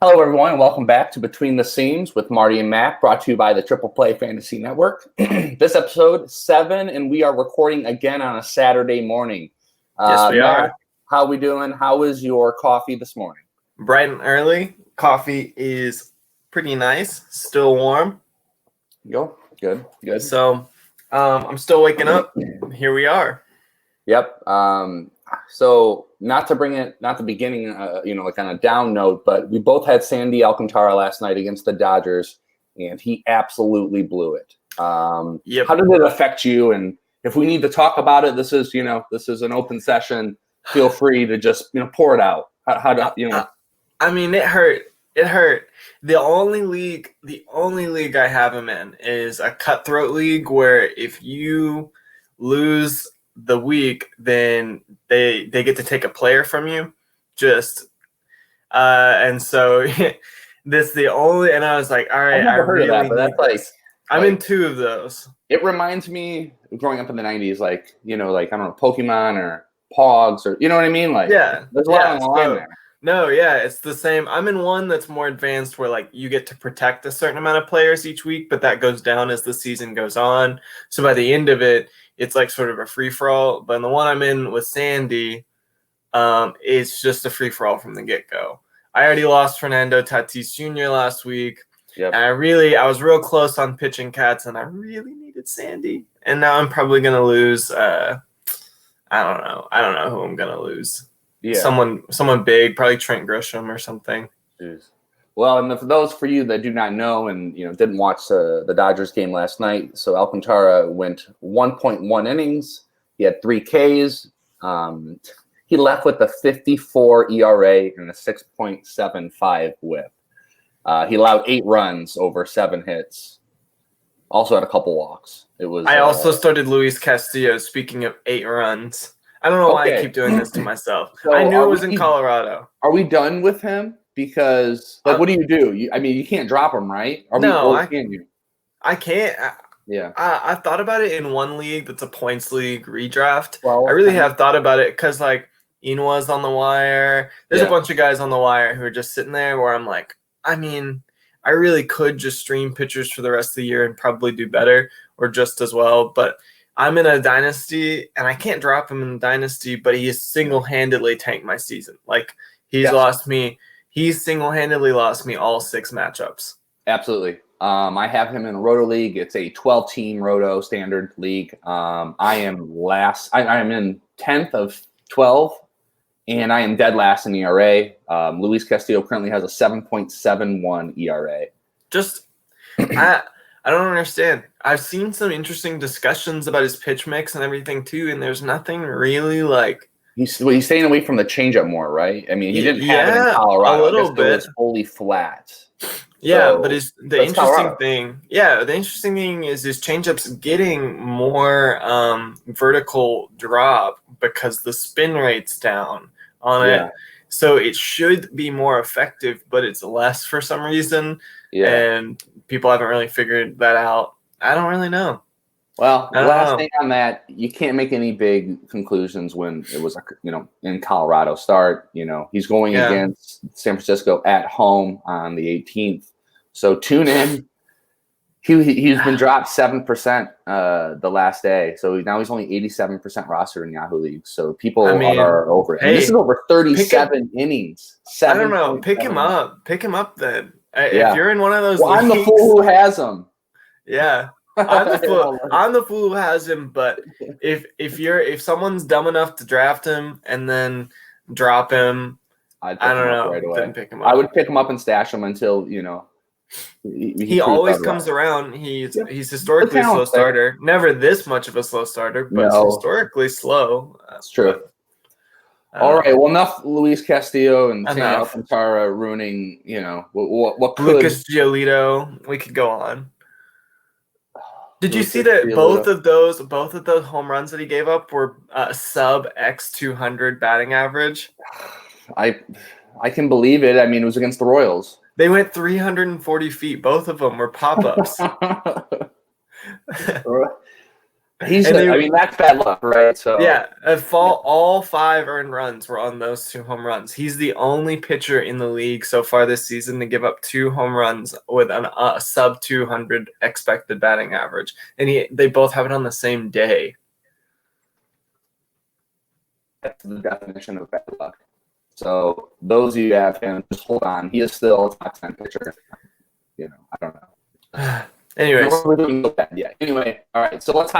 Hello, everyone, and welcome back to Between the Seams with Marty and Mack, brought to you by the Triple Play Fantasy Network. This episode 7, and we are recording again on a Saturday morning. Yes, we Mack, are. how we doing? How is your coffee this morning? Bright and early. Coffee is pretty nice. Still warm. Go. Good. So I'm still waking up. Here we are. Yep. So not to the beginning, like on a down note, but we both had Sandy Alcantara last night against the Dodgers, and he absolutely blew it. Yep. How did it affect you? And if we need to talk about it, this is an open session. Feel free to just, pour it out. I mean, it hurt. It hurt. The only league I have him in is a cutthroat league where if you lose the week, then they get to take a player from you. And so this the only, and I was like, all right, I've never heard of that, but that's I'm in 2 of those. It reminds me of growing up in the 90s, I don't know, Pokemon or Pogs, or you know what I mean? There's a lot on the line there. No, yeah, it's the same. I'm in one that's more advanced where you get to protect a certain amount of players each week, but that goes down as the season goes on. So by the end of it, it's sort of a free-for-all. But in the one I'm in with Sandy, it's just a free-for-all from the get-go. I already lost Fernando Tatis Jr. last week. Yep. And I was real close on pitching cats, and I really needed Sandy. And now I'm probably going to lose. I don't know who I'm going to lose. Yeah. Someone big, probably Trent Grisham or something. Jeez. Well, and for those for you that do not know and didn't watch the Dodgers game last night, so Alcantara went 1.1 innings. He had 3 Ks. He left with a 54 ERA and a 6.75 WHIP. He allowed 8 runs over 7 hits. Also had a couple walks. I also started Luis Castillo. Speaking of 8 runs. I don't know why I keep doing this to myself. So I knew it was in Colorado. Are we done with him? Because, what do you do? You can't drop him, right? Can you? I can't. Yeah. I thought about it in one league that's a points league redraft. Well, I really have thought about it because, Inua's on the wire. There's a bunch of guys on the wire who are just sitting there where I'm like, I really could just stream pitchers for the rest of the year and probably do better or just as well, but I'm in a dynasty, and I can't drop him in the dynasty, but he has single-handedly tanked my season. He's single-handedly lost me all 6 matchups. Absolutely. I have him in a Roto League. It's a 12-team Roto standard league. I am last. I am in 10th of 12, and I am dead last in ERA. Luis Castillo currently has a 7.71 ERA. I don't understand. I've seen some interesting discussions about his pitch mix and everything too, and there's nothing really He's staying away from the changeup more, right? I mean, he didn't have it in Colorado. A little bit. It was fully flat. Yeah, but the interesting thing is his changeup's getting more vertical drop because the spin rate's down on it. So it should be more effective, but it's less for some reason. Yeah. And people haven't really figured that out. I don't really know. Well, last thing on that, you can't make any big conclusions when it was, in Colorado start. He's going against San Francisco at home on the 18th. So tune in. He's been dropped 7% the last day. So now he's only 87% roster in Yahoo League. So people are over it. And this is over 37 innings. I don't know. Pick him up. Pick him up then. If you're in one of those leagues, I'm the fool who has him. Yeah. I'm the fool who has him, but if someone's dumb enough to draft him and then drop him, I don't know. Right away. Then pick him up. I would pick him up and stash him until he always comes around. He's historically a slow starter. Never this much of a slow starter, but historically slow. That's true. All right. Well, enough Luis Castillo and Sandy Alcantara ruining. What could Lucas Giolito. We could go on. Did you see that both of those home runs that he gave up were sub X200 batting average? I can believe it. I mean, it was against the Royals. They went 340 feet. Both of them were pop-ups. That's bad luck, right? So yeah, all 5 earned runs were on those 2 home runs. He's the only pitcher in the league so far this season to give up 2 home runs with a sub 200 expected batting average, and they both have it on the same day. That's the definition of bad luck. So those of you who have him, just hold on. He is still a top 10 pitcher. I don't know. Anyways. Yeah. Anyway, all right. So let's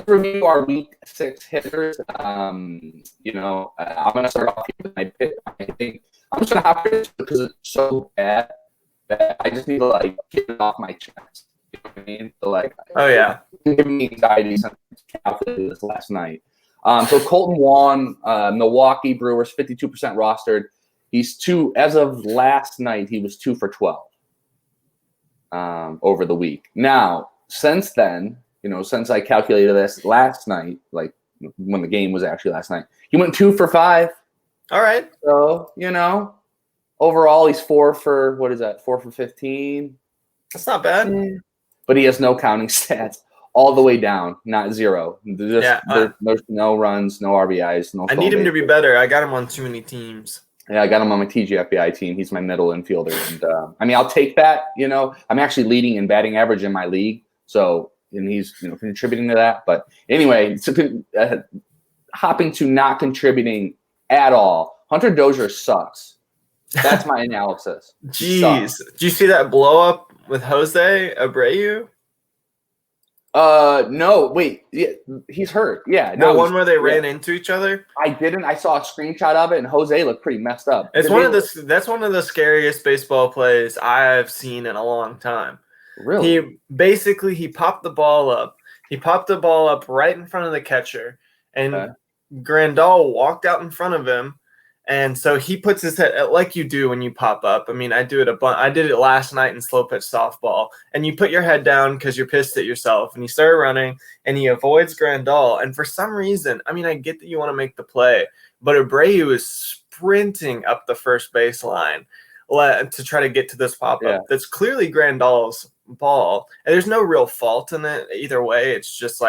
review our week 6 hitters. I'm gonna start off here with my pick. I think I'm just gonna hop in because it's so bad that I just need to get it off my chest. You know what I mean? So giving me anxiety since I calculated this last night. So Colton Wong, Milwaukee Brewers, 52% rostered. He's as of last night, he was 2 for 12 over the week. Now, since then, since I calculated this last night, when the game was actually last night, he went 2 for 5. All right. So, overall, he's 4 for, 4 for 15. That's not bad. But he has no counting stats. All the way down, not 0. There's no runs, no RBIs, no. I need him to be better. I got him on too many teams. Yeah, I got him on my TGFBI team. He's my middle infielder, and I'll take that. I'm actually leading in batting average in my league, and he's contributing to that. But anyway, hopping to not contributing at all. Hunter Dozier sucks. That's my analysis. Jeez, did you see that blow up with Jose Abreu? No, wait. Yeah, he's hurt. Yeah, no. The one where they ran into each other. I didn't. I saw a screenshot of it, and Jose looked pretty messed up. That's one of the scariest baseball plays I've seen in a long time. Really? He popped the ball up. He popped the ball up right in front of the catcher, and Grandal walked out in front of him. And so he puts his head like you do when you pop up. I mean, I do it I did it last night in slow pitch softball. And you put your head down because you're pissed at yourself. And he started running, and he avoids Grandal. And for some reason, I get that you want to make the play, but Abreu is sprinting up the first baseline to try to get to this pop up. Yeah. That's clearly Grandal's ball, and there's no real fault in it either way. It's just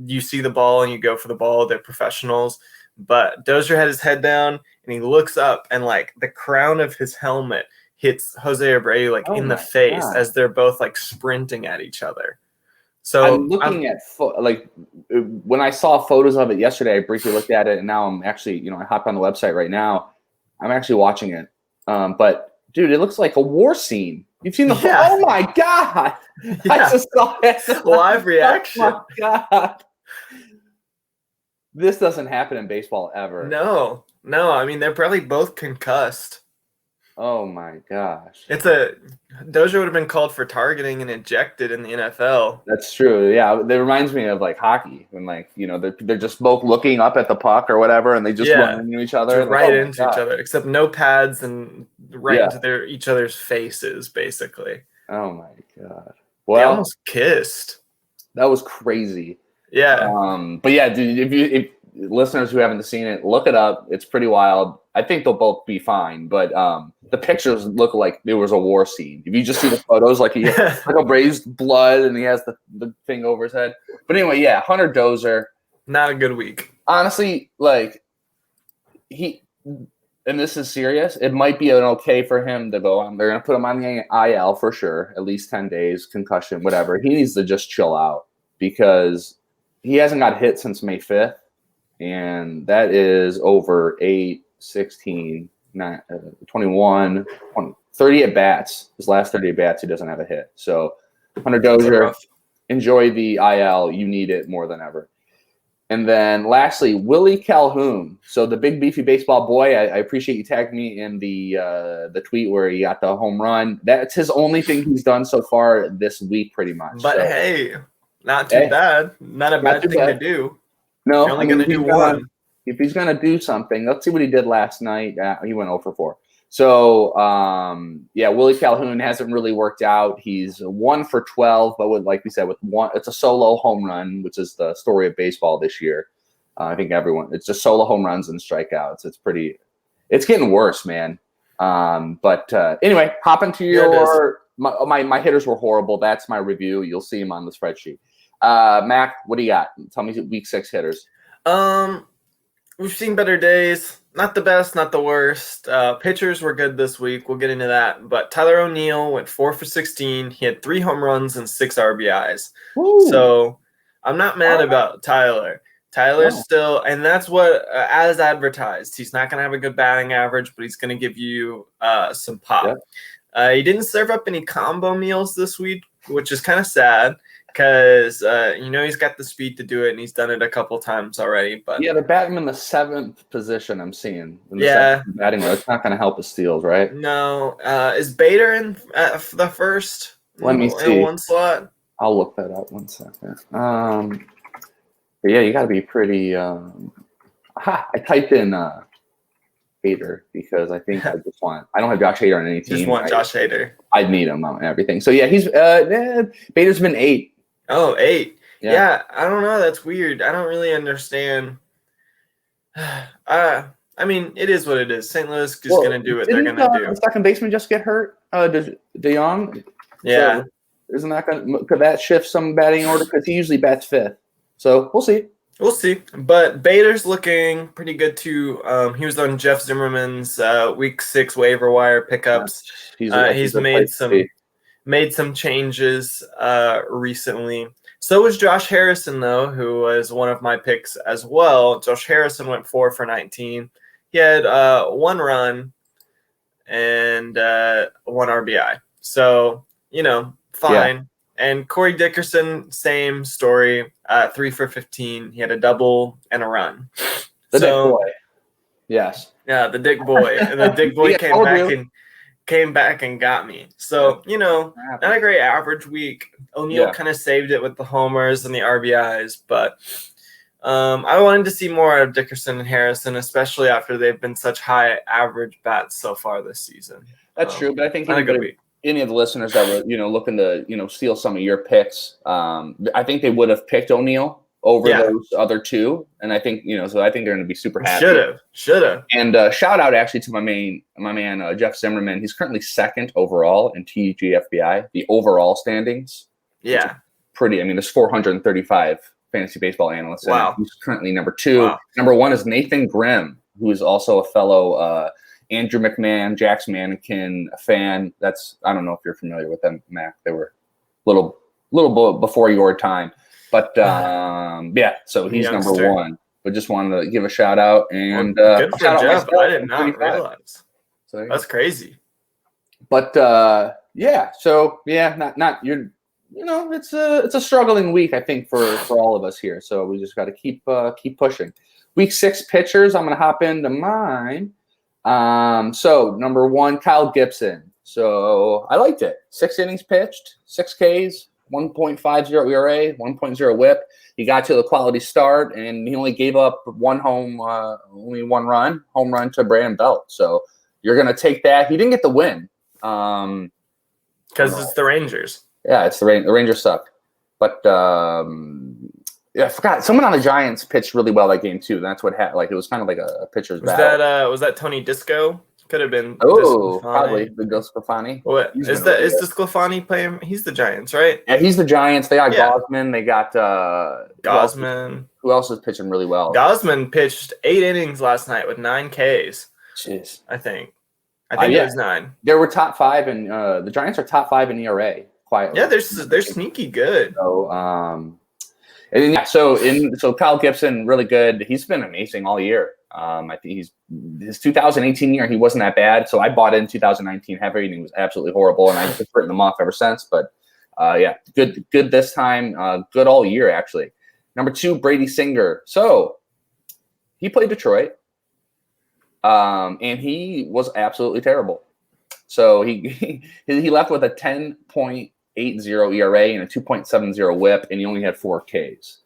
you see the ball and you go for the ball. They're professionals. But Dozier had his head down, and he looks up, and the crown of his helmet hits Jose Abreu in the face as they're both sprinting at each other. So I'm looking at when I saw photos of it yesterday, I briefly looked at it, and now I'm actually I hopped on the website right now. I'm actually watching it. But dude, it looks like a war scene. You've seen the oh my god! Yeah. I just saw it. Live reaction. Oh my god. This doesn't happen in baseball ever. No. They're probably both concussed. Oh my gosh. Dozier would have been called for targeting and ejected in the NFL. That's true. Yeah, it reminds me of hockey when they're just both looking up at the puck or whatever, and they just run into each other, into each other, except no pads and into each other's faces, basically. Oh my god. Well, they almost kissed. That was crazy. Yeah. But yeah, dude, if listeners who haven't seen it, look it up. It's pretty wild. I think they'll both be fine, but the pictures look like there was a war scene. If you just see the photos, he has Abreu's blood and he has the thing over his head. But anyway, yeah, Hunter Dozier. Not a good week. Honestly, and this is serious, it might be okay for him to go on. They're going to put him on the IL for sure, at least 10 days, concussion, whatever. He needs to just chill out because he hasn't got hit since May 5th, and that is over 8, 16, 9, 21, 20, 30 at-bats. His last 30 at-bats, he doesn't have a hit. So, Hunter Dozier, enjoy the IL. You need it more than ever. And then lastly, Willie Calhoun. So the big beefy baseball boy, I appreciate you tagging me in the tweet where he got the home run. That's his only thing he's done so far this week pretty much. But hey, not too bad. Not a bad thing to do. No. You're only going to do one. If he's going to do something, let's see what he did last night. He went 0 for 4. So, Willie Calhoun hasn't really worked out. He's 1 for 12, but like we said, with one, it's a solo home run, which is the story of baseball this year. I think it's just solo home runs and strikeouts. It's getting worse, man. But anyway, hop into my hitters were horrible. That's my review. You'll see them on the spreadsheet. Mac, what do you got? Tell me week 6 hitters. We've seen better days. Not the best, not the worst. Pitchers were good this week. We'll get into that. But Tyler O'Neill went 4 for 16. He had 3 home runs and 6 RBIs. Woo. So I'm not mad about Tyler. Tyler's still, and that's what, as advertised, he's not going to have a good batting average, but he's going to give you some pop. Yeah. He didn't serve up any combo meals this week, which is kind of sad. Because, he's got the speed to do it, and he's done it a couple times already. But yeah, they're batting him in the 7th position, I'm seeing. Batting it's not going to help his steals, right? No. Is Bader in the first? Let me see. In one slot? I'll look that up 1 second. Yeah, you got to be pretty I typed in Hader because I think I don't have Josh Hader on any team. Just want Josh Hader. I'd need him on everything. So, yeah, he's Bader's been 8. Oh, 8. Yeah, I don't know. That's weird. I don't really understand. I mean, it is what it is. St. Louis is just going to do what they're going to do. The second baseman just get hurt? De Jong? Yeah. So isn't that could that shift some batting order? Because he usually bats 5th. So we'll see. We'll see. But Bader's looking pretty good, too. He was on Jeff Zimmerman's week 6 waiver wire pickups. He's made some changes recently. So was Josh Harrison, though, who was one of my picks as well. Josh Harrison went 4 for 19. He had 1 run and 1 RBI. So, fine. Yeah. And Corey Dickerson, same story, 3 for 15. He had a double and a run. The Dick Boy. Yes. Yeah, the Dick Boy. And the Dick Boy came back and got me. So, not a great average week. O'Neill kind of saved it with the homers and the RBIs, but I wanted to see more out of Dickerson and Harrison, especially after they've been such high average bats so far this season. That's true, but I think any of the listeners that were, looking to, steal some of your picks, I think they would have picked O'Neill over those other 2. And I think, so I think they're going to be super happy. Should have. And shout out actually to my man, Jeff Zimmerman. He's currently 2nd overall in TGFBI, the overall standings. Yeah. Pretty. I mean, there's 435 fantasy baseball analysts. Wow. He's currently number 2. Wow. Number 1 is Nathan Grimm, who is also a fellow Andrew McMahon, Jack's Mannequin fan. I don't know if you're familiar with them, Mac. They were a little before your time. But, so he's number 1. But just wanted to give a shout out. And good for Jeff. I did not realize. So, that's crazy. But, not you're – it's a struggling week, I think, for all of us here. So we just got to keep pushing. Week 6 pitchers, I'm going to hop into mine. So number 1, Kyle Gibson. So I liked it. 6 innings pitched, 6 Ks, 1.50 ERA, 1.0 WHIP. He got to the quality start, and he only gave up only 1 run, home run to Brandon Belt. So you're going to take that. He didn't get the win. Because it's the Rangers. Yeah, it's the Rangers suck. But I forgot. Someone on the Giants pitched really well that game too. That's what happened. It was kind of like a pitcher's battle. Was that Tony Disco? Could have been. Oh, probably the Sclafani. What is the Sclafani playing? He's the Giants, right? Yeah, he's the Giants. They got Gosman. They got Gosman. Who else is pitching really well? Gosman pitched 8 innings last night with 9 Ks. Jeez, I think it was 9. They were top 5, and the Giants are top 5 in ERA. Quietly. Yeah, they're sneaky good. So so Kyle Gibson, really good. He's been amazing all year. I think his 2018 year, he wasn't that bad. So I bought in 2019 heavy, and he was absolutely horrible, and I've just written him off ever since. But good this time. Good all year actually. Number 2, Brady Singer. So he played Detroit, and he was absolutely terrible. So he left with a 10.80 ERA and a 2.70 WHIP, and he only had 4 Ks.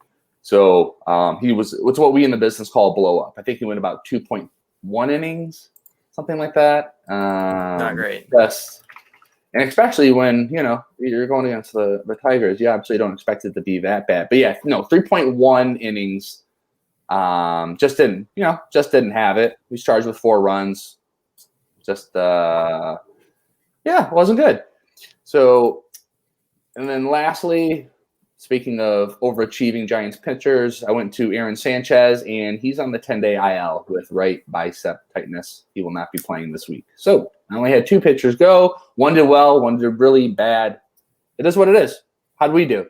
So it's what we in the business call a blow up. I think he went about 2.1 innings, something like that. Not great. Yes. And especially when, you're going against the Tigers, you obviously don't expect it to be that bad. But 3.1 innings, just didn't have it. He was charged with 4 runs. Wasn't good. So, and then lastly, speaking of overachieving Giants pitchers, I went to Aaron Sanchez, and he's on the 10-day IL with right bicep tightness. He will not be playing this week. So I only had 2 pitchers go. One did well, one did really bad. It is what it is. How'd we do?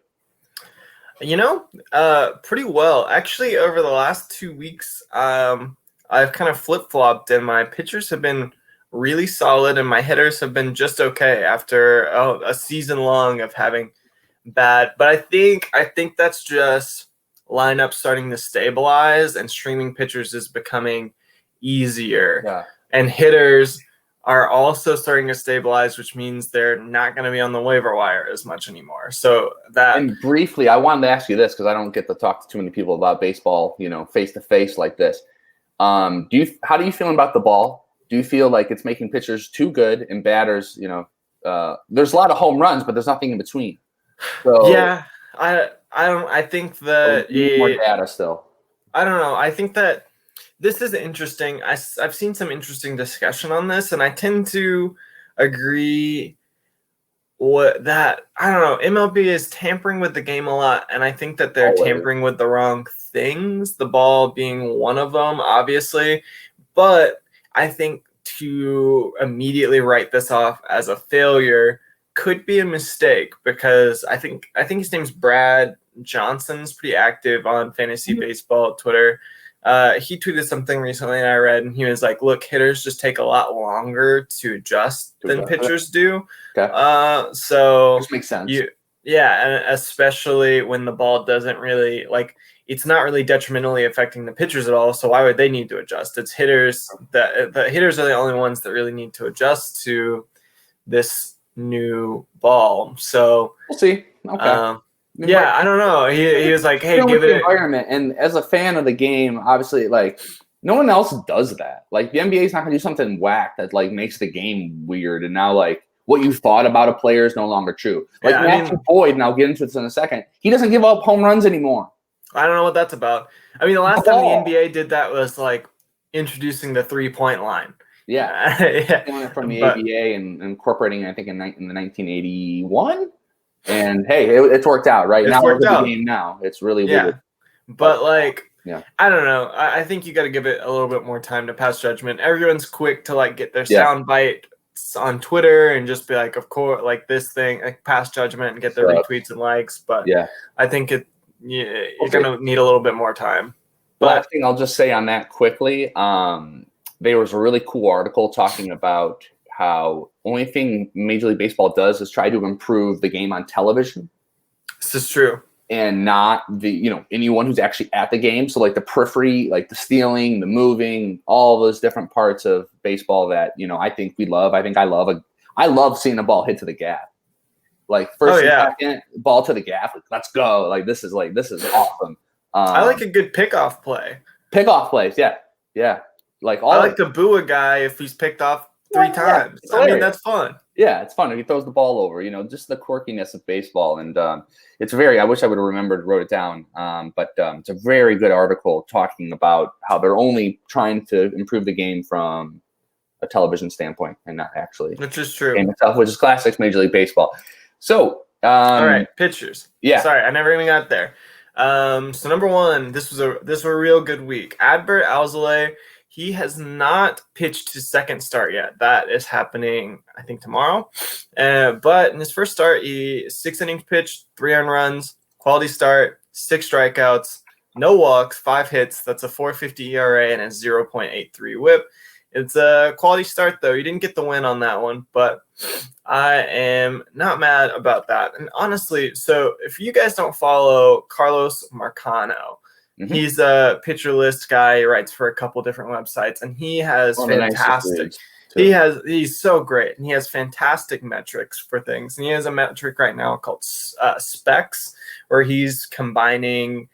Pretty well. Actually, over the last 2 weeks, I've kind of flip-flopped, and my pitchers have been really solid, and my hitters have been just okay after a season long of having bad. But I think that's just lineup starting to stabilize, and streaming pitchers is becoming easier. Yeah. And hitters are also starting to stabilize, which means they're not going to be on the waiver wire as much anymore. So that. And briefly, I wanted to ask you this because I don't get to talk to too many people about baseball, face to face like this. How do you feel about the ball? Do you feel like it's making pitchers too good and batters? There's a lot of home runs, but there's nothing in between. So yeah, I think that more data still. I don't know. I think that this is interesting. I've seen some interesting discussion on this, and I tend to agree that I don't know. MLB is tampering with the game a lot, and I think that they're tampering with the wrong things. The ball being one of them, obviously, but I think to immediately write this off as a failure could be a mistake, because I think his name's Brad Johnson's pretty active on fantasy baseball Twitter. He tweeted something recently and I read, and he was like, look, hitters just take a lot longer to adjust than pitchers do. Okay. So which makes sense. And especially when the ball doesn't really it's not really detrimentally affecting the pitchers at all. So why would they need to adjust? It's hitters the hitters are the only ones that really need to adjust to this new ball. So we'll see. Okay. I don't know. He was like, hey, give it the environment. And as a fan of the game, obviously, no one else does that. The NBA is not going to do something whack that makes the game weird. And now what you thought about a player is no longer true. Matthew Boyd, and I'll get into this in a second. He doesn't give up home runs anymore. I don't know what that's about. I mean, the last time the NBA did that was introducing the 3-point line. Yeah. From the ABA and incorporating, I think, in the 1981. And hey, it's worked out, right? Now it's the game now. It's really weird. But I don't know. I think you got to give it a little bit more time to pass judgment. Everyone's quick to get their sound bites on Twitter and just be of course, this thing, pass judgment and get their retweets and likes. But I think you're gonna need a little bit more time. Last thing I'll just say on that quickly. There was a really cool article talking about how only thing Major League Baseball does is try to improve the game on television. This is true. And not anyone who's actually at the game. So the periphery, the stealing, the moving, all those different parts of baseball that, I think we love. I love seeing a ball hit to the gap. First and second, ball to the gap. Let's go. This is awesome. I like a good pickoff play. Pickoff plays. Yeah. Yeah. I like to boo a guy if he's picked off 3 times. I mean, that's fun. Yeah, it's fun if he throws the ball over, just the quirkiness of baseball. And it's I wish I would have wrote it down. But it's a very good article talking about how they're only trying to improve the game from a television standpoint and not actually. Which is true. Game itself, which is classic Major League Baseball. So. All right, pitchers. Yeah. Sorry, I never even got there. So number 1, this was a real good week. Adbert Alzolay. He has not pitched his second start yet. That is happening, I think, tomorrow. But in his first start, he 6 innings pitched, 3 earned runs, quality start, 6 strikeouts, no walks, 5 hits. That's a 4.50 ERA and a 0.83 WHIP. It's a quality start, though. He didn't get the win on that one, but I am not mad about that. And honestly, so if you guys don't follow Carlos Marcano, he's a pitcher list guy. He writes for a couple different websites, and he has fantastic. He's so great, and he has fantastic metrics for things. And he has a metric right now called specs, where he's combining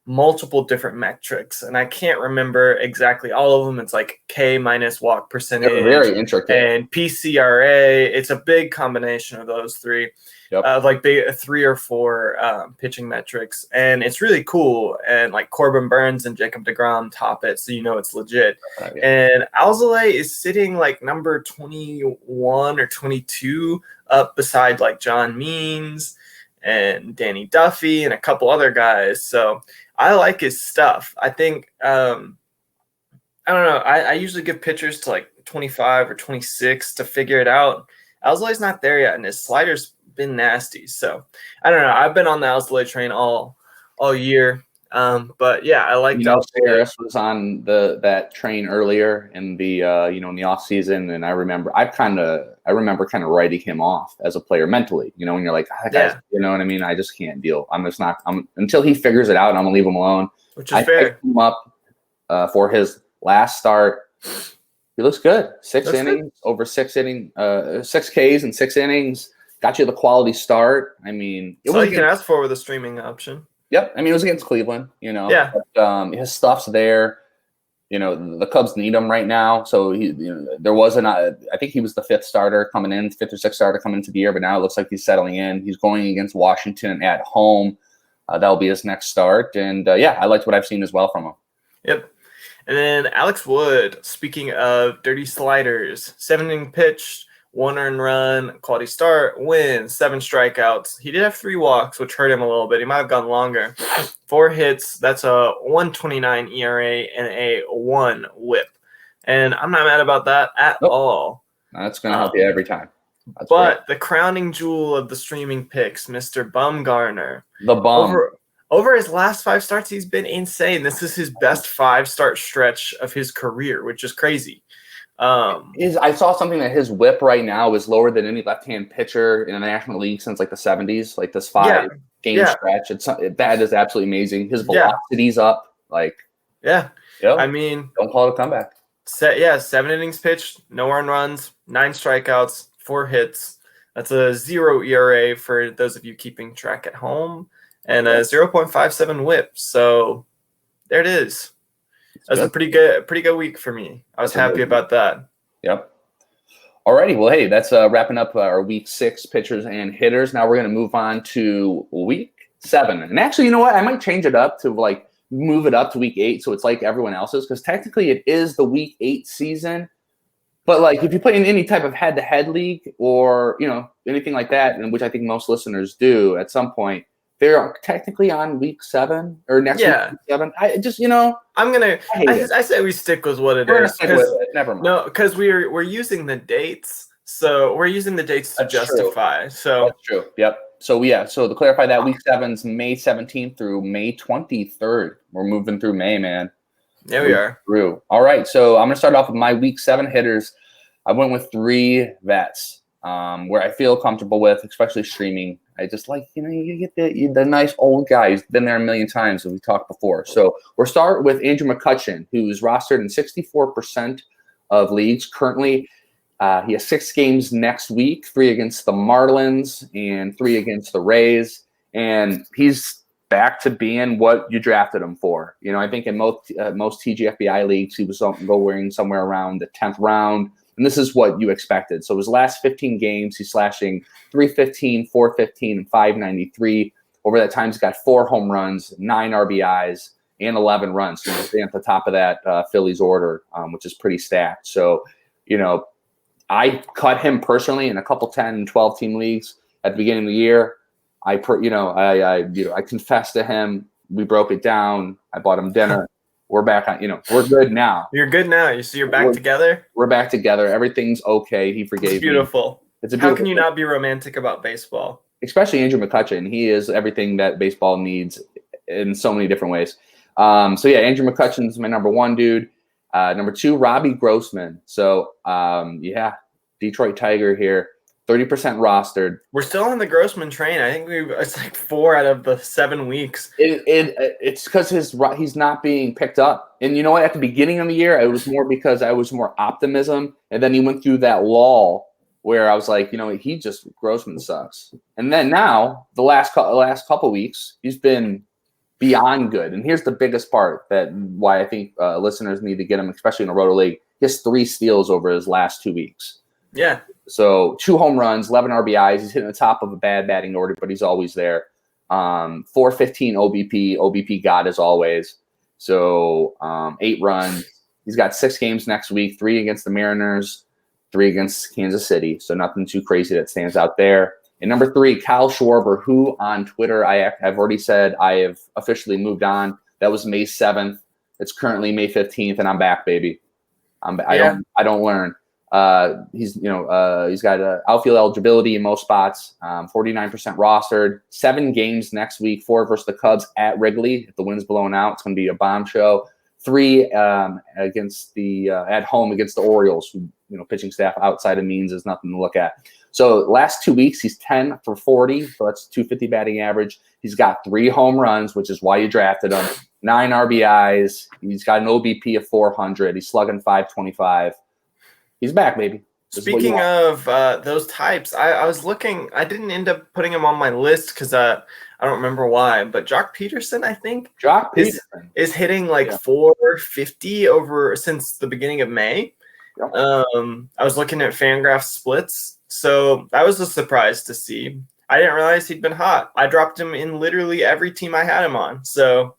multiple different metrics, and I can't remember exactly all of them. It's K minus walk percentage, very intricate, and PCRA. It's a big combination of those 3. Yep. 3 or 4 pitching metrics, and it's really cool. And Corbin Burns and Jacob deGrom top it, so it's legit. And Alzolay is sitting number 21 or 22, up beside John Means and Danny Duffy and a couple other guys. So I like his stuff. I think I don't know. I usually give pitchers to like 25 or 26 to figure it out. Alzolay's not there yet, and his slider's been nasty. So I don't know. I've been on the Alzolay train all year. But yeah, I like Harris was on that train earlier in the in the off season, and I remember kind of writing him off as a player mentally. When you're like, that guy's, you know what I mean? I just can't deal. I'm until he figures it out, and I'm gonna leave him alone. Which is fair. I picked him up for his last start. He looks good. 6 innings, over 6 innings, 6 Ks in 6 innings. Got you the quality start. I mean, it's all you can ask for with a streaming option. Yep. I mean, it was against Cleveland, Yeah. But, his stuff's there. The Cubs need him right now. So there wasn't. I think he was the 5th starter coming in, 5th or 6th starter coming into the year. But now it looks like he's settling in. He's going against Washington at home. That'll be his next start. And I liked what I've seen as well from him. Yep. And then Alex Wood. Speaking of dirty sliders, 7 inning pitched. 1 earned run, quality start, win, 7 strikeouts. He did have 3 walks, which hurt him a little bit. He might have gone longer. 4 hits. That's a 1.29 ERA and a 1 WHIP. And I'm not mad about that at all. That's going to help you every time. That's but great. The crowning jewel of the streaming picks, Mr. Bumgarner. The bum. Over his last 5 starts, he's been insane. This is his best 5-start stretch of his career, which is crazy. I saw something that his whip right now is lower than any left-hand pitcher in the National League since like the 70s, like this 5-game stretch. That is absolutely amazing. His velocity's up. I mean, don't call it a comeback. 7 innings pitched, no earned runs, 9 strikeouts, 4 hits. That's a 0 ERA for those of you keeping track at home, and a 0.57 WHIP. So there it is. That was a pretty good week for me. I was happy about that. Yep. Alrighty. Well, hey, that's wrapping up our week 6 pitchers and hitters. Now we're going to move on to week 7. And actually, you know what? I might change it up to move it up to week 8 so it's like everyone else's, because technically it is the week 8 season. But if you play in any type of head-to-head league or anything like that, and which I think most listeners do at some point, they're technically on week 7 or next week 7. I just, I say we stick with what it is. Never mind. No, because we're using the dates. So we're using the dates to justify. True. So that's true. Yep. So to clarify that, week 7's May 17th through May 23rd. We're moving through May, man. There we are. Through. All right. So I'm going to start off with my week 7 hitters. I went with 3 vets where I feel comfortable with, especially streaming. I just like, you get the nice old guy who's been there a million times, as we talked before. So we'll start with Andrew McCutchen, who's rostered in 64% of leagues currently. He has 6 games next week, 3 against the Marlins and 3 against the Rays. And he's back to being what you drafted him for. I think in most TGFBI leagues, he was going somewhere around the 10th round. And this is what you expected. So his last 15 games, he's slashing 315, 415, and 593. Over that time, he's got 4 home runs, 9 RBIs, and 11 runs. So he's at the top of that Phillies order, which is pretty stacked. So, I cut him personally in a couple 10 and 12 team leagues at the beginning of the year. I confessed to him. We broke it down. I bought him dinner. We're back on, we're good now. You're good now. So you're back together? We're back together. Everything's okay. He forgave me. It's beautiful. How can you not be romantic about baseball? Especially Andrew McCutchen. He is everything that baseball needs in so many different ways. Andrew McCutchen is my number 1 dude. Number 2, Robbie Grossman. So, Detroit Tiger here. 30% rostered. We're still on the Grossman train. I think it's like 4 out of the 7 weeks. It's because he's not being picked up. And you know what? At the beginning of the year, it was more because I was more optimism. And then he went through that lull where I was like, Grossman sucks. And then now, the last couple weeks, he's been beyond good. And here's the biggest part why I think listeners need to get him, especially in a Roto League. He has 3 steals over his last 2 weeks. Yeah. So 2 home runs, 11 RBIs. He's hitting the top of a bad batting order, but he's always there. 415 OBP God as always. So 8 runs. He's got 6 games next week, 3 against the Mariners, 3 against Kansas City. So nothing too crazy that stands out there. And number 3, Kyle Schwarber, who on Twitter I've already said I have officially moved on. That was May 7th. It's currently May 15th, and I'm back, baby. I don't learn. He's got outfield eligibility in most spots. 49% rostered. 7 games next week. 4 versus the Cubs at Wrigley. If the wind's blowing out, it's going to be a bomb show. 3 against the at home against the Orioles, who pitching staff outside of Means is nothing to look at. So last 2 weeks, he's 10 for 40, so that's 250 batting average. He's got 3 home runs, which is why you drafted him. 9 RBIs. He's got an OBP of 400. He's slugging 525. He's back, baby. Speaking of those types, I was looking. I didn't end up putting him on my list because I don't remember why. But Jock Peterson, I think, is hitting like 450 over since the beginning of May. Yep. I was looking at Fangraphs splits, so that was a surprise to see. I didn't realize he'd been hot. I dropped him in literally every team I had him on. So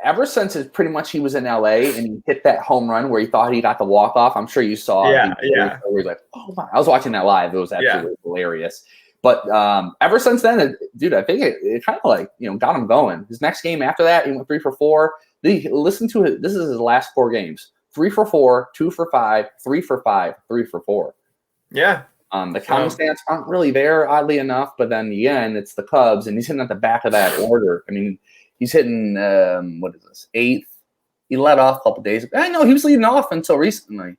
ever since pretty much he was in LA and he hit that home run where he thought he got the walk off. I'm sure you saw. Yeah. He was like, oh my! I was watching that live. It was absolutely hilarious. But ever since then, dude, I think it kind of like got him going. His next game after that, he went 3 for 4. Listen to it. This is his last 4 games: 3 for 4, 2 for 5, 3 for 5, 3 for 4. Yeah. The counting stats aren't really there, oddly enough. But then again, it's the Cubs, and he's hitting at the back of that order. I mean, he's hitting, 8th. He let off a couple days. I know he was leading off until recently.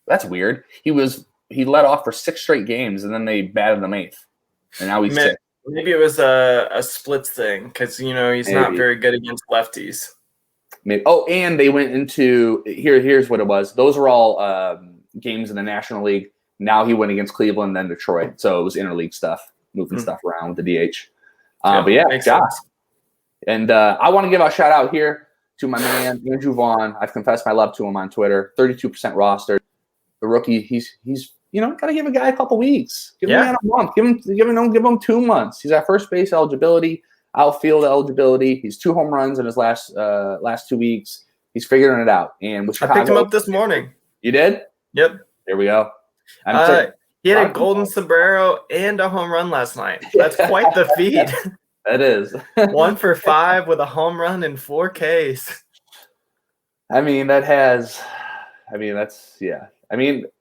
That's weird. He let off for 6 straight games, and then they batted him 8th. And now he's 6th. Maybe it was a splits thing because, he's not very good against lefties. Maybe. Oh, and they went into – here's what it was. Those were all games in the National League. Now he went against Cleveland, then Detroit. So it was interleague stuff, moving stuff around with the DH. But yeah, Josh. And I want to give a shout out here to my man, Andrew Vaughn. I've confessed my love to him on Twitter. 32% rostered. The rookie, he's got to give a guy a couple weeks. Give him a month. Give him 2 months. He's at first base eligibility, outfield eligibility. He's 2 home runs in his last 2 weeks. He's figuring it out. And with Chicago, I picked him up this morning. You did? Yep. There we go. He had a golden sombrero and a home run last night. That's quite the feat. That is 1 for 5 with a home run and 4 Ks. That's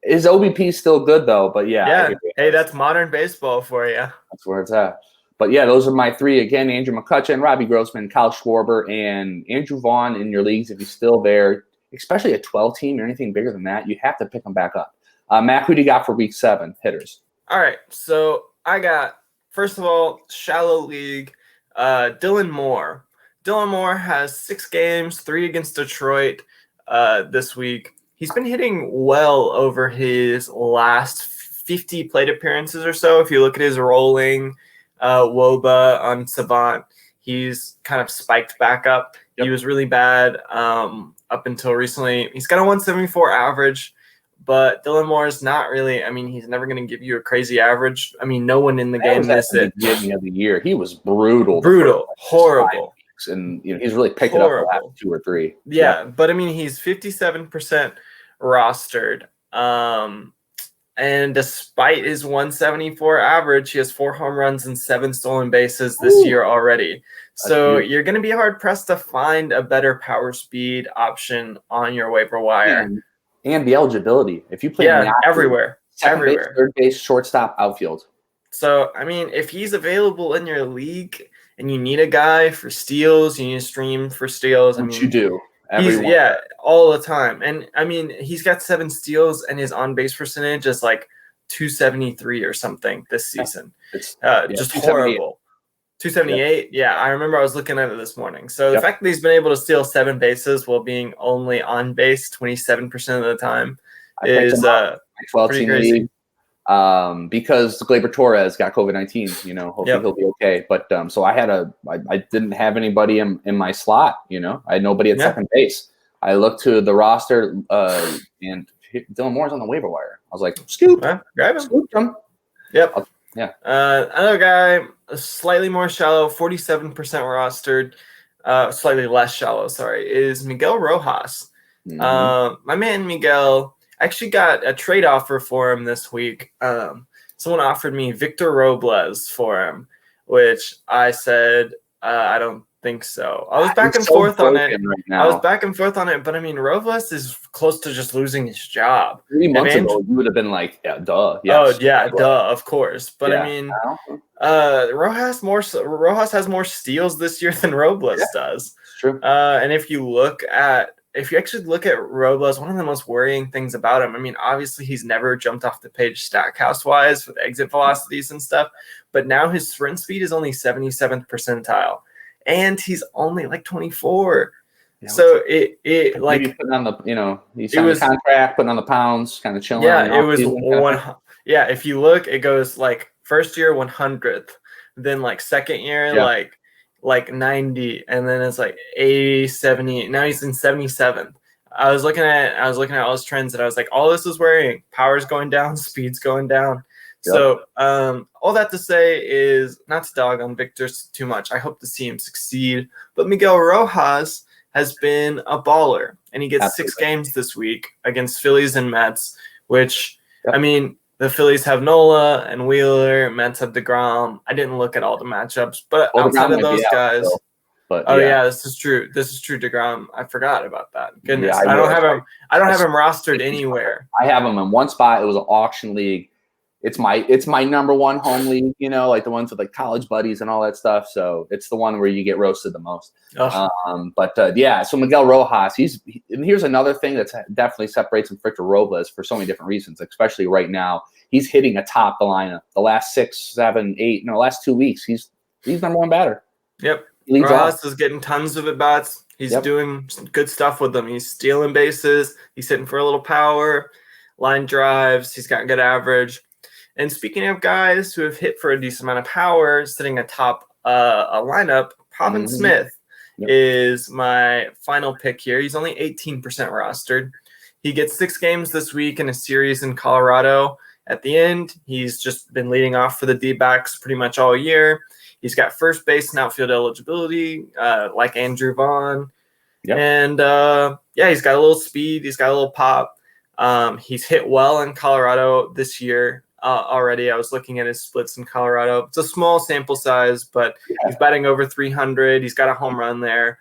his OBP is still good though, but yeah. Hey, that's modern baseball for you. That's where it's at. But yeah, those are my 3 again: Andrew McCutchen, Robbie Grossman, Kyle Schwarber, and Andrew Vaughn in your leagues. If he's still there, especially a 12 team or anything bigger than that, you have to pick him back up. Mac, who do you got for week 7 hitters? All right, so I got, first of all, shallow league, Dylan Moore. Dylan Moore has 6 games, 3 against Detroit this week. He's been hitting well over his last 50 plate appearances or so. If you look at his rolling WOBA on Savant, he's kind of spiked back up. Yep. He was really bad up until recently. He's got a 174 average. But Dylan Moore is not really. He's never going to give you a crazy average. No one in the game missed it. Beginning of the year, he was brutal, horrible, and he's really picked it up the last 2 or 3. Yeah, but he's 57% rostered, and despite his 174 average, he has 4 home runs and 7 stolen bases this year already. So you're going to be hard pressed to find a better power speed option on your waiver wire. And the eligibility. If you play everywhere. Base, third base, shortstop, outfield. So, if he's available in your league and you need a guy for steals, you need a stream for steals. Which you do. All the time. And, he's got 7 steals and his on-base percentage is like 273 or something this season. It's just horrible. 278. Yeah, I remember I was looking at it this morning. So the fact that he's been able to steal 7 bases while being only on base 27% of the time is pretty crazy. Because Gleyber Torres got COVID-19. Hopefully he'll be okay. But so I didn't have anybody in my slot. I had nobody at second base. I looked to the roster and Dylan Moore's on the waiver wire. I was like, scoop, grab him. Scoop him. Yep. Another guy, slightly more shallow, 47% rostered, slightly less shallow, is Miguel Rojas. My man Miguel, actually got a trade offer for him this week. someone offered me Victor Robles for him, which I said I don't think so. I was back and forth on it. I was back and forth on it, but I mean, Robles is close to just losing his job. 3 months ago, you would have been like, yeah, duh. Yes. Oh yeah, duh, of course. But I mean, Rojas has more steals this year than Robles does. It's true. And if you actually look at Robles, one of the most worrying things about him, I mean, obviously he's never jumped off the page Statcast wise with exit velocities and stuff, but now his sprint speed is only 77th percentile. And he's only like 24. Yeah, so it like putting on the, he signed the contract, putting on the pounds, kind of chilling. Yeah, it was one. Yeah, if you look, it goes like first year 100th, then like second year like 90, and then it's like 80, 70. Now he's in 77th. I was looking at all his trends, and I was like, all this is worrying. Power's going down, speed's going down. Yep. So all that to say is not to dog on Victor too much. I hope to see him succeed. But Miguel Rojas has been a baller, and he gets 6 games this week against Phillies and Mets, which, I mean, the Phillies have Nola and Wheeler, Mets have DeGrom. I didn't look at all the matchups, but outside of those guys – But this is true. This is true. DeGrom, I forgot about that. Goodness, I don't have him. I don't have him rostered anywhere. I have him in one spot. It was an auction league. It's my number one home league. Like the ones with like college buddies and all that stuff. So it's the one where you get roasted the most. So Miguel Rojas, and here's another thing that's definitely separates him from Victor Robles for so many different reasons. Especially right now, he's hitting atop the lineup. The last 6, 7, 8, last 2 weeks, he's number one batter. Yep. Rojas is getting tons of at-bats. He's doing good stuff with them. He's stealing bases. He's hitting for a little power, line drives. He's got good average. And speaking of guys who have hit for a decent amount of power, sitting atop a lineup, Pavin Smith is my final pick here. He's only 18% rostered. He gets 6 games this week in a series in Colorado. At the end, he's just been leading off for the D-backs pretty much all year. He's got first base and outfield eligibility, like Andrew Vaughn. Yep. And, he's got a little speed. He's got a little pop. He's hit well in Colorado this year already. I was looking at his splits in Colorado. It's a small sample size, but he's batting over 300. He's got a home run there.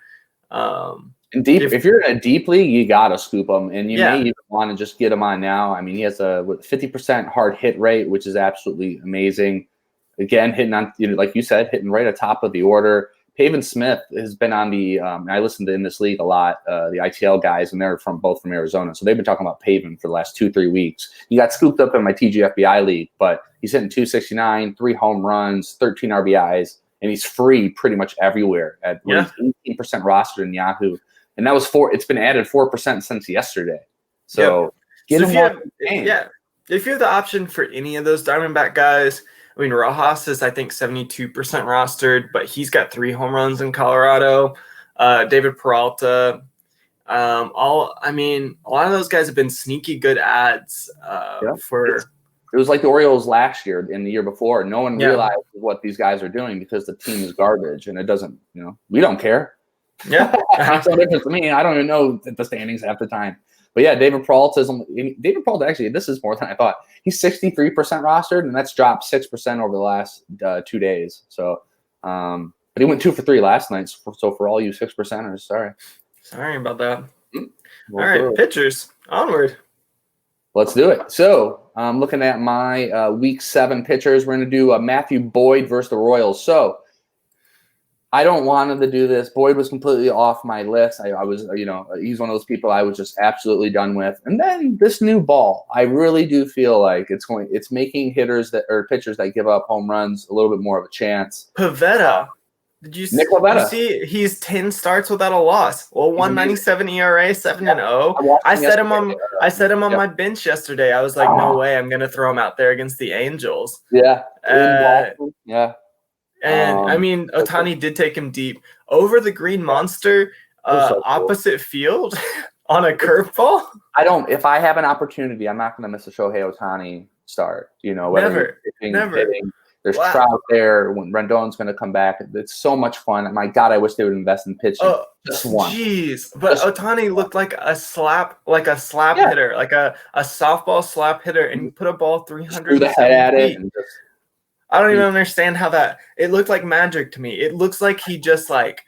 If you're in a deep league, you got to scoop him. And you may even want to just get him on now. I mean, he has a 50% hard hit rate, which is absolutely amazing. Again, hitting on, like you said, hitting right atop of the order. Pavin Smith has been on the I listened to In This League a lot, the ITL guys, and they're both from Arizona. So they've been talking about Pavin for the last 2-3 weeks. He got scooped up in my TGFBI league, but he's hitting 269, 3 home runs, 13 RBIs, and he's free pretty much everywhere at 18% rostered in Yahoo. And that was it's been added 4% since yesterday. So get him if you have the option for any of those Diamondback guys, I mean, Rojas is, I think, 72% rostered, but he's got 3 home runs in Colorado. David Peralta. A lot of those guys have been sneaky good ads for. It was like the Orioles last year and the year before. No one realized what these guys are doing because the team is garbage, and it doesn't. We don't care. Yeah, it's no difference to me. I don't even know the standings half the time. But David Peralta actually, this is more than I thought. He's 63% rostered, and that's dropped 6% over the last 2 days. So, but he went 2 for 3 last night. So for all you 6%ers, sorry about that. All right, pitchers, onward. Let's do it. So I'm looking at my week 7 pitchers. We're going to do Matthew Boyd versus the Royals. So I don't want him to do this. Boyd was completely off my list. I was, he's one of those people I was just absolutely done with. And then this new ball, I really do feel like it's making pitchers that give up home runs a little bit more of a chance. Pivetta. Did you see he's 10 starts without a loss? Well, 197 ERA, 7-0. I set him on my bench yesterday. I was like, no way, I'm gonna throw him out there against the Angels. Yeah. And Ohtani did take him deep over the Green Monster, opposite field on a curveball. If I have an opportunity, I'm not going to miss a Shohei Ohtani start. Never. There's Trout there when Rendon's going to come back. It's so much fun. My God, I wish they would invest in pitching. Just one. Jeez, but Ohtani looked like a slap hitter, like a softball slap hitter, and you put a ball 300 threw the head at it. And I don't even understand how that. It looked like magic to me. It looks like he just like.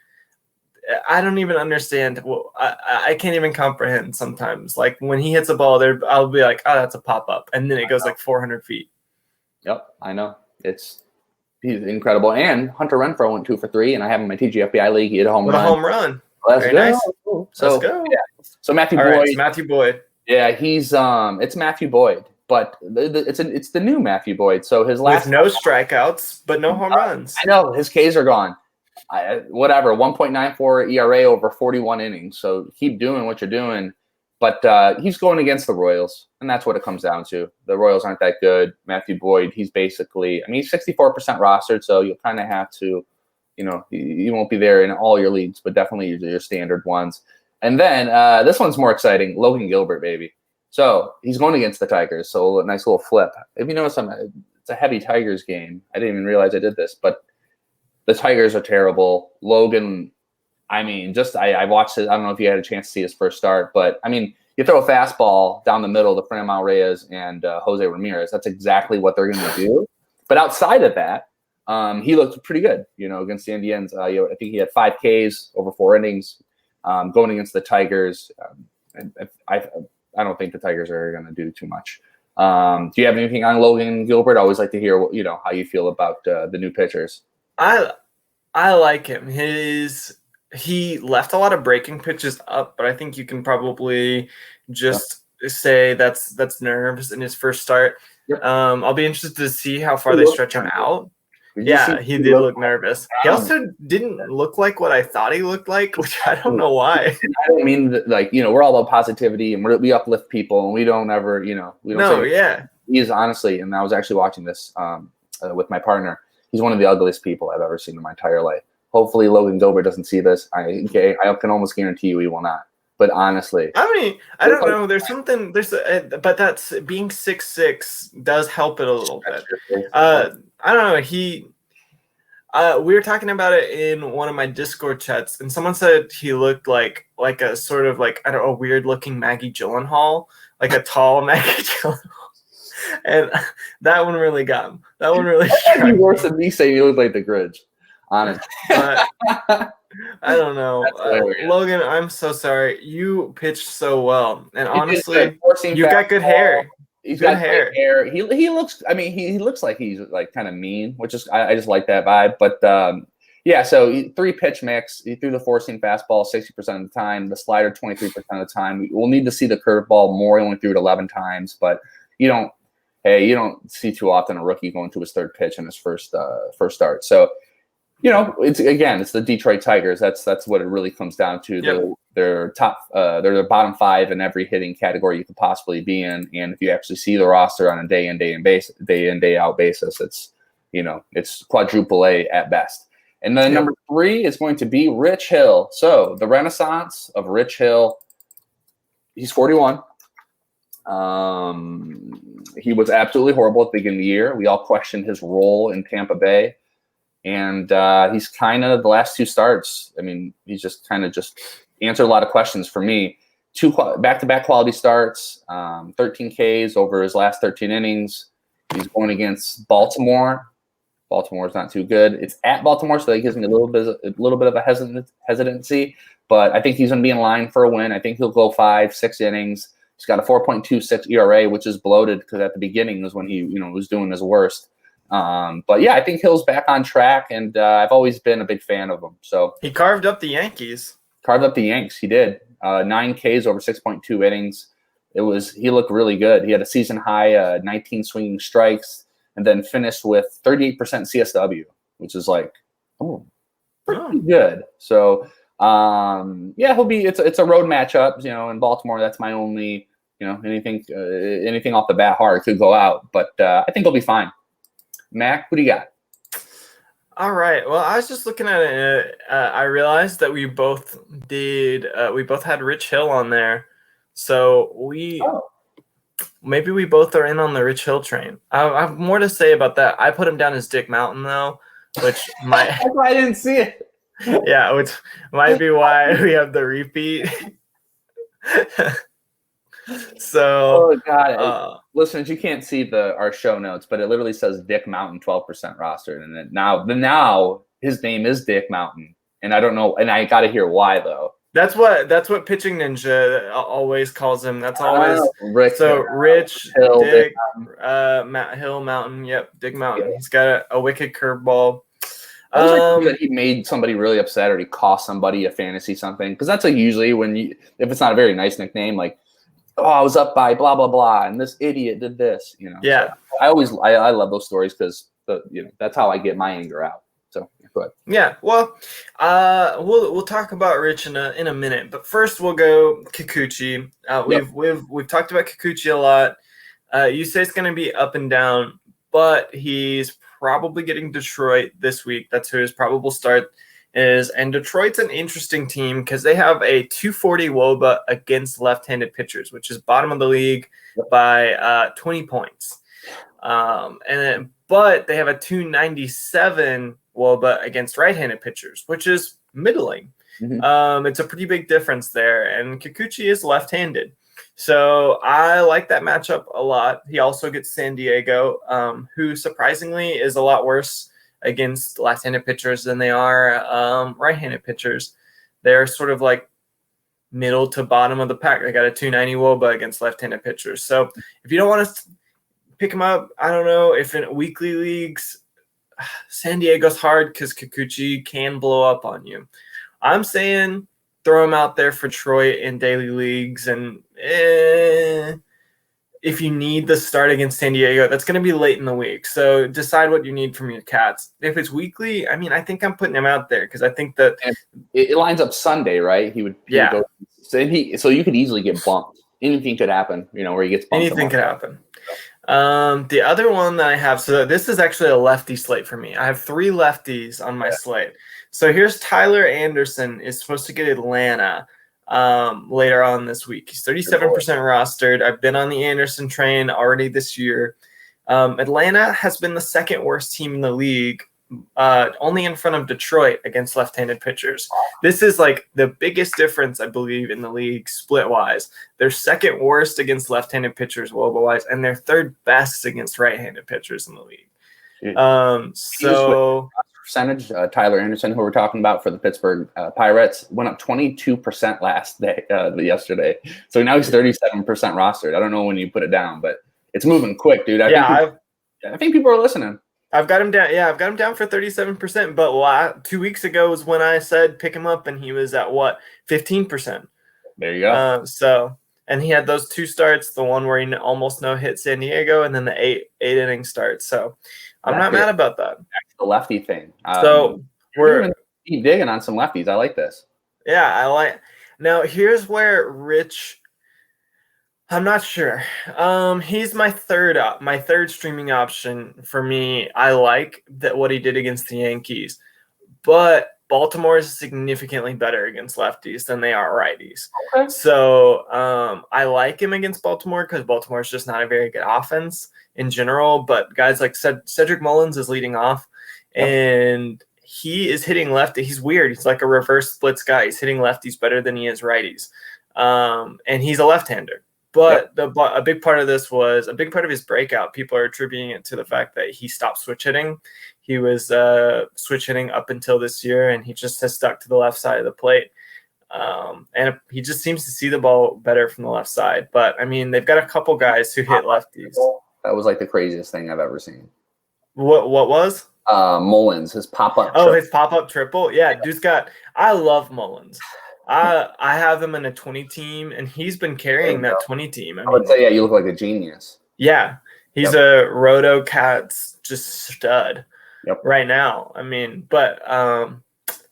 I don't even understand. Well, I can't even comprehend sometimes. Like when he hits a ball there, I'll be like, oh, that's a pop-up. And then it goes like 400 feet. Yep, I know. He's incredible. And Hunter Renfroe went 2 for 3, and I have him in my TGFBI league. He hit a home run. A home run. Let's Very go. nice. So, let's go. Yeah. So Matthew Boyd. Right, it's Matthew Boyd. Yeah, he's it's Matthew Boyd, but it's the new Matthew Boyd. So his last with no strikeouts, but no home runs. I know his Ks are gone. Whatever, 1.94 ERA over 41 innings. So keep doing what you're doing. But he's going against the Royals, and that's what it comes down to. The Royals aren't that good. Matthew Boyd, he's basically, he's 64% rostered, so you'll kind of have to, you won't be there in all your leagues, but definitely your standard ones. And then this one's more exciting, Logan Gilbert, baby. So he's going against the Tigers, so a nice little flip. If you notice, it's a heavy Tigers game. I didn't even realize I did this, but the Tigers are terrible. Logan, I watched it. I don't know if you had a chance to see his first start, but you throw a fastball down the middle to Franmil Reyes and Jose Ramirez. That's exactly what they're going to do. But outside of that, he looked pretty good, against the Indians. I think he had 5 Ks over 4 innings going against the Tigers. I don't think the Tigers are going to do too much. Do you have anything on Logan Gilbert? I always like to hear how you feel about the new pitchers. I like him. He left a lot of breaking pitches up, but I think you can probably just say that's nerves in his first start. Yep. I'll be interested to see how far they stretch him out. Yeah, he did look nervous. He also didn't look like what I thought he looked like, which I don't know why. I don't mean that, we're all about positivity and we uplift people and we don't ever, we don't. No, yeah. He is honestly, and I was actually watching this with my partner. He's one of the ugliest people I've ever seen in my entire life. Hopefully Logan Gilbert doesn't see this. I can almost guarantee you he will not. But honestly, I don't know. There's something. But that's being 6'6" does help it a little bit. I don't know. We were talking about it in one of my Discord chats, and someone said he looked like a sort of a weird looking Maggie Gyllenhaal, like a tall Maggie Gyllenhaal. And that one really got him. That one really struck me. Worse than me saying he looked like the Grinch. Honestly. I don't know. Logan, I'm so sorry. You pitched so well. And honestly, you got good hair. He's got hair. He looks, he looks like he's kind of mean, which is, I just like that vibe. But so 3 pitch mix. He threw the 4-seam fastball 60% of the time, the slider 23% of the time. We'll need to see the curveball more. He only threw it 11 times, but you don't see too often a rookie going to his 3rd pitch in his first start. So, it's the Detroit Tigers. That's what it really comes down to. Yep. They're the bottom 5 in every hitting category you could possibly be in. And if you actually see the roster on a day in, day out basis, it's quadruple A at best. And then number 3 is going to be Rich Hill. So the renaissance of Rich Hill. He's 41. He was absolutely horrible at the beginning of the year. We all questioned his role in Tampa Bay. And he's kind of the last 2 starts. He's just kind of answered a lot of questions for me. 2 back-to-back quality starts, 13 Ks over his last 13 innings. He's going against Baltimore. Baltimore's not too good. It's at Baltimore, so that gives me a little bit of a hesitancy. But I think he's going to be in line for a win. I think he'll go 5-6 innings. He's got a 4.26 ERA, which is bloated because at the beginning was when he was doing his worst. But yeah, I think Hill's back on track, and I've always been a big fan of him. So he carved up the Yankees. He did 9 Ks over 6.2 innings. He looked really good. He had a season high 19 swinging strikes, and then finished with 38% CSW, which is pretty good. So he'll be. It's a road matchup. In Baltimore, that's my only. Anything off the bat hard could go out, but I think he'll be fine. Mac, what do you got? All right. Well, I was just looking at it. I realized that we both had Rich Hill on there. So maybe we both are in on the Rich Hill train. I have more to say about that. I put him down as Dick Mountain though, which might I didn't see it. Yeah, which might be why we have the repeat. So, oh god, listeners, you can't see our show notes, but it literally says Dick Mountain 12% rostered, and then now his name is Dick Mountain, and I don't know, and I got to hear why though. That's what Pitching Ninja always calls him. That's always Rich Hill, Dick Hill Mountain. Yep, Dick Mountain. Yeah. He's got a wicked curveball. That he made somebody really upset, or he cost somebody a fantasy something, because that's like usually if it's not a very nice nickname, like, oh, I was up by blah blah blah, and this idiot did this, Yeah, so I love those stories because that's how I get my anger out. So go ahead. Yeah, well, we'll talk about Rich in a minute, but first we'll go Kikuchi. We've talked about Kikuchi a lot. You say it's going to be up and down, but he's probably getting Detroit this week. That's who his probable start is. And Detroit's an interesting team because they have a 240 WOBA against left-handed pitchers, which is bottom of the league by 20 points. But they have a 297 WOBA against right-handed pitchers, which is middling. Mm-hmm. It's a pretty big difference there. And Kikuchi is left-handed. So I like that matchup a lot. He also gets San Diego, who surprisingly is a lot worse against left-handed pitchers than they are right-handed pitchers. They're sort of like middle to bottom of the pack. They got a 290 WOBA against left-handed pitchers. So if you don't want to pick them up, I don't know if in weekly leagues, San Diego's hard because Kikuchi can blow up on you. I'm saying throw him out there for Detroit in daily leagues, and if you need the start against San Diego, that's going to be late in the week. So decide what you need from your Cats. If it's weekly, I mean, I think I'm putting him out there because I think that it lines up Sunday, right? He would go, so you could easily get bumped. Anything could happen, where he gets bumped. Anything could happen. The other one that I have, so this is actually a lefty slate for me. I have 3 lefties on my slate. So here's Tyler Anderson is supposed to get Atlanta later on this week. He's 37% rostered. I've been on the Anderson train already this year. Atlanta has been the second worst team in the league, only in front of Detroit against left-handed pitchers. This is like the biggest difference, I believe, in the league split-wise. They're second worst against left-handed pitchers WOBA-wise, and they're third best against right-handed pitchers in the league. Percentage, Tyler Anderson, who we're talking about for the Pittsburgh Pirates, went up 22% yesterday. So now he's 37% rostered. I don't know when you put it down, but it's moving quick, dude. I think people are listening. I've got him down. Yeah, I've got him down for 37%. But 2 weeks ago was when I said pick him up, and he was at 15%. There you go. And he had those 2 starts, the one where he almost hit San Diego, and then the 8 inning start. So I'm not mad about that. Back to the lefty thing. So we're digging on some lefties. I like this. Yeah, I like. Now here's where Rich. I'm not sure. He's my third streaming option for me. I like what he did against the Yankees, but Baltimore is significantly better against lefties than they are righties. Okay. So I like him against Baltimore because Baltimore is just not a very good offense in general. But guys like Cedric Mullins is leading off, and he is hitting lefty. He's weird. He's like a reverse splits guy. He's hitting lefties better than he is righties, and he's a left-hander. But a big part of his breakout, people are attributing it to the fact that he stopped switch hitting. He was switch hitting up until this year, and he just has stuck to the left side of the plate. And he just seems to see the ball better from the left side. But, I mean, they've got a couple guys who hit lefties. That was like the craziest thing I've ever seen. What was? Mullins, his pop-up triple. His pop-up triple? Yeah, dude's got – I love Mullins. I have him in a 20 team, and he's been carrying that 20 team. I would say, you look like a genius. Yeah, he's a Roto Cats just stud right now. I mean, but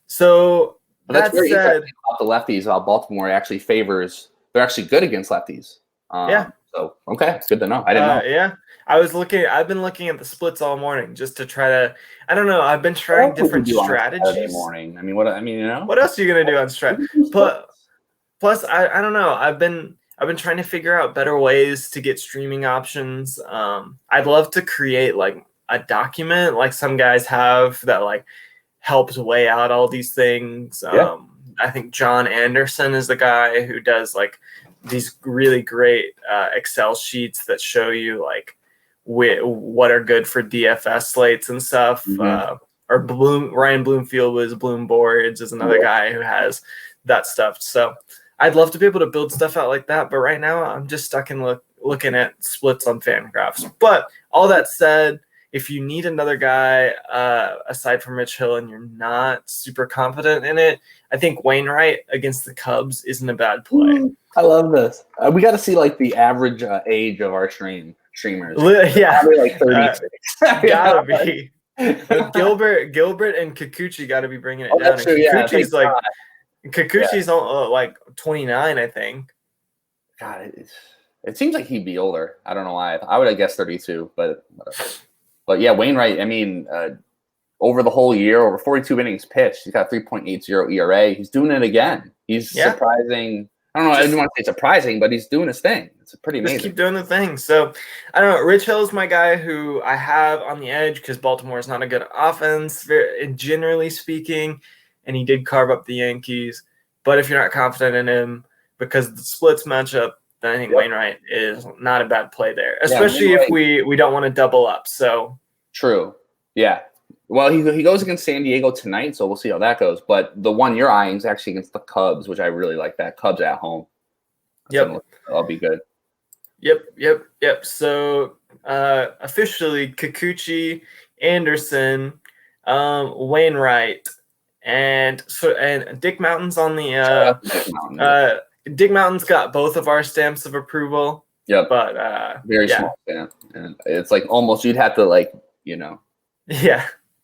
so that's very interesting about the lefties. Baltimore actually favors. They're actually good against lefties. So okay, good to know. I didn't know. Yeah, I've been looking at the splits all morning just to try to. I don't know. I've been trying different strategies. Morning. I mean, what else are you gonna do on strategy? Plus, I don't know. I've been I've been trying to figure out better ways to get streaming options. I'd love to create like a document like some guys have that like helps weigh out all these things. I think John Anderson is the guy who does like these really great Excel sheets that show you like what are good for DFS slates and stuff. Or Ryan Bloomfield with Bloom Boards is another guy who has that stuff. So I'd love to be able to build stuff out like that. But right now I'm just stuck in looking at splits on Fangraphs. But all that said, if you need another guy aside from Rich Hill and you're not super confident in it, I think Wainwright against the Cubs isn't a bad play. I love this. We got to see like the average age of our streamers. Yeah, probably like 36. Gotta be. But Gilbert and Kikuchi got to be bringing it down. True, Kikuchi's like 29, I think. God, it seems like he'd be older. I don't know why. I would have guessed 32, but yeah, Wainwright. I mean, over the whole year, over 42 innings pitched, he's got 3.80 ERA. He's doing it again. He's surprising. I don't know. I didn't want to say surprising, but he's doing his thing. It's pretty amazing. Just keep doing the thing. So, I don't know. Rich Hill is my guy who I have on the edge because Baltimore is not a good offense, generally speaking, and he did carve up the Yankees. But if you're not confident in him because of the splits matchup, then I think Wainwright is not a bad play there, especially if we don't want to double up. So true. Yeah. Well, he goes against San Diego tonight, so we'll see how that goes. But the one you're eyeing is actually against the Cubs, which I really like that. Cubs at home. Yep. That'll be good. Yep. So officially Kikuchi, Anderson, Wainwright, and Dick Mountain's on the Dick Mountain's got both of our stamps of approval. Yep. But very small stamp. And it's like almost you'd have to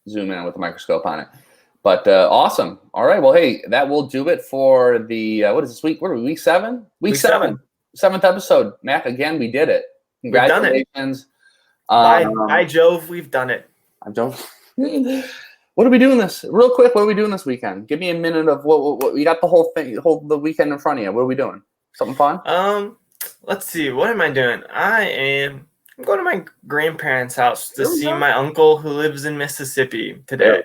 zoom in with a microscope on it. But awesome. All right. Well, hey, that will do it for the what is this week? What are we? Week 7? Week 7. 7th episode. Mac, again, we did it. Congratulations. By Jove, we've done it. What are we doing this? Real quick, what are we doing this weekend? Give me a minute of what you got the whole thing, the weekend in front of you. What are we doing? Something fun? Let's see. What am I doing? I'm going to my grandparents' house to see my uncle who lives in Mississippi today.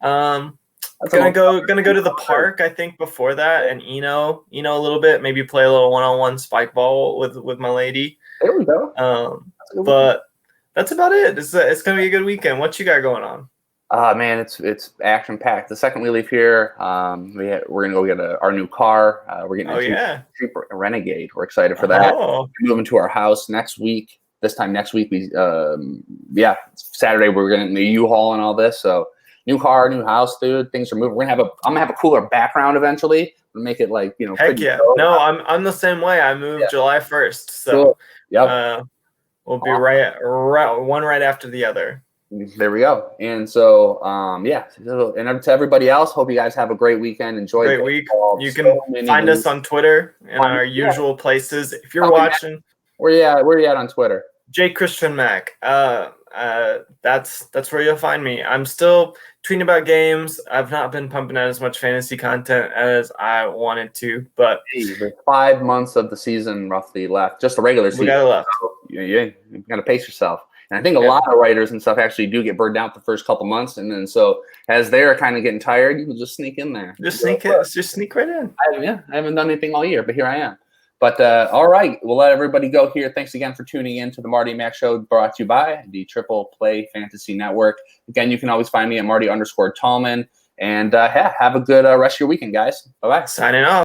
Gonna go to the park, I think, before that, and a little bit, maybe play a little one-on-one spike ball with my lady. There we go. But that's about it. It's gonna be a good weekend. What you got going on? Man, it's action packed. The second we leave here, we're gonna go get our new car. We're getting a Jeep Renegade. We're excited for that. We're moving to our house next week. This time next week, Saturday we're getting the U-Haul and all this. So new car, new house, dude. Things are moving. I'm gonna have a cooler background eventually. We'll make it like Heck yeah! No, I'm the same way. I moved July 1st, so cool. Yep. We'll be right one right after the other. There we go. And so, and to everybody else, hope you guys have a great weekend. Enjoy. Great week. You can find us on Twitter in our usual places. If you're watching, where you at on Twitter? J. Christian Mack. That's where you'll find me. I'm still tweeting about games. I've not been pumping out as much fantasy content as I wanted to, but there's 5 months of the season roughly left. Just a regular season. We got left. So you got to pace yourself. And I think a lot of writers and stuff actually do get burned out the first couple months, and then so as they're kind of getting tired, you can just sneak in there. Just sneak right in. I haven't done anything all year, but here I am. But all right, we'll let everybody go here. Thanks again for tuning in to the Marty and Mack Show, brought to you by the Triple Play Fantasy Network. Again, you can always find me at Marty_Tallman. And have a good rest of your weekend, guys. Bye-bye. Signing off.